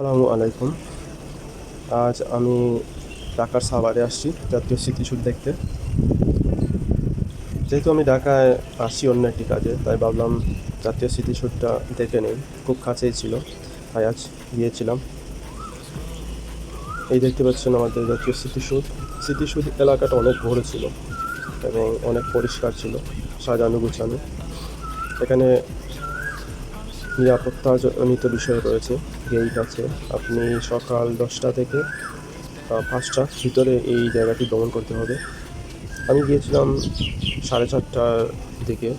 আসসালামু আলাইকুম। আজ আমি ঢাকার সাভারে আসছি জাতীয় স্মৃতিসৌধ দেখতে। যেহেতু আমি ঢাকায় আসছি অন্য একটি কাজে, তাই ভাবলাম জাতীয় স্মৃতিসৌধটা দেখে নেই। খুব কাছেই ছিল, তাই আজ গিয়েছিলাম। এই দেখতে পাচ্ছেন আমাদের জাতীয় স্মৃতিসৌধ। স্মৃতিসৌধ এলাকাটা অনেক বড় ছিল এবং অনেক পরিষ্কার ছিল, সাজানো গুছানো। এখানে নিরাপত্তাজনিত বিষয় রয়েছে, গেট আছে। আপনি সকাল 10টা থেকে 5টার ভিতরে এই জায়গাটি ভ্রমণ করতে হবে। আমি গিয়েছিলাম 4:30টার দিকে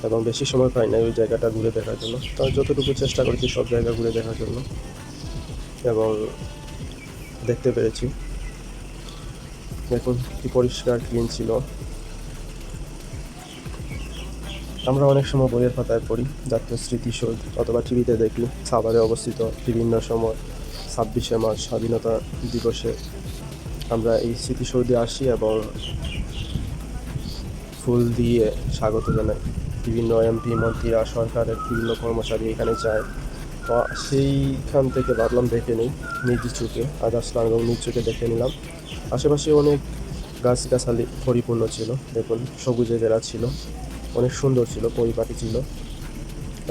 এবং বেশি সময় পাই নাই ওই জায়গাটা ঘুরে দেখার জন্য। তো আমি যতটুকু চেষ্টা করেছি সব জায়গা ঘুরে দেখার জন্য এবং দেখতে পেরেছি। দেখুন কি পরিষ্কার ক্লিন ছিল। আমরা অনেক সময় বইয়ের পাতায় পড়ি জাতীয় স্মৃতিসৌধ অথবা টিভিতে দেখি সাভারে অবস্থিত। বিভিন্ন সময় 26শে মার্চ স্বাধীনতা দিবসে আমরা এই স্মৃতিসৌধে আসি এবং ফুল দিয়ে স্বাগত জানাই। বিভিন্ন এমপি মন্ত্রীরা, সরকারের বিভিন্ন কর্মচারী এখানে যায়। তো সেইখান থেকে ভাবলাম দেখে নিই নিজ চোখে, আজ আসলাম এবং নিজ চোখে দেখে নিলাম। আশেপাশে অনেক গাছগাছালি পরিপূর্ণ ছিল। দেখুন সবুজে ঘেরা ছিল, অনেক সুন্দর ছিল, পরিপাটি ছিল।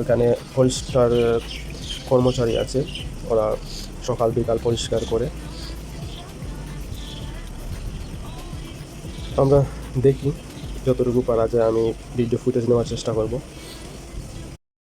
ওখানে পরিষ্কার কর্মচারী আছে, ওরা সকাল বিকাল পরিষ্কার করে। আমরা দেখি যতটুকু পারা যায়, আমি ভিডিও ফুটেজ নেওয়ার চেষ্টা করব।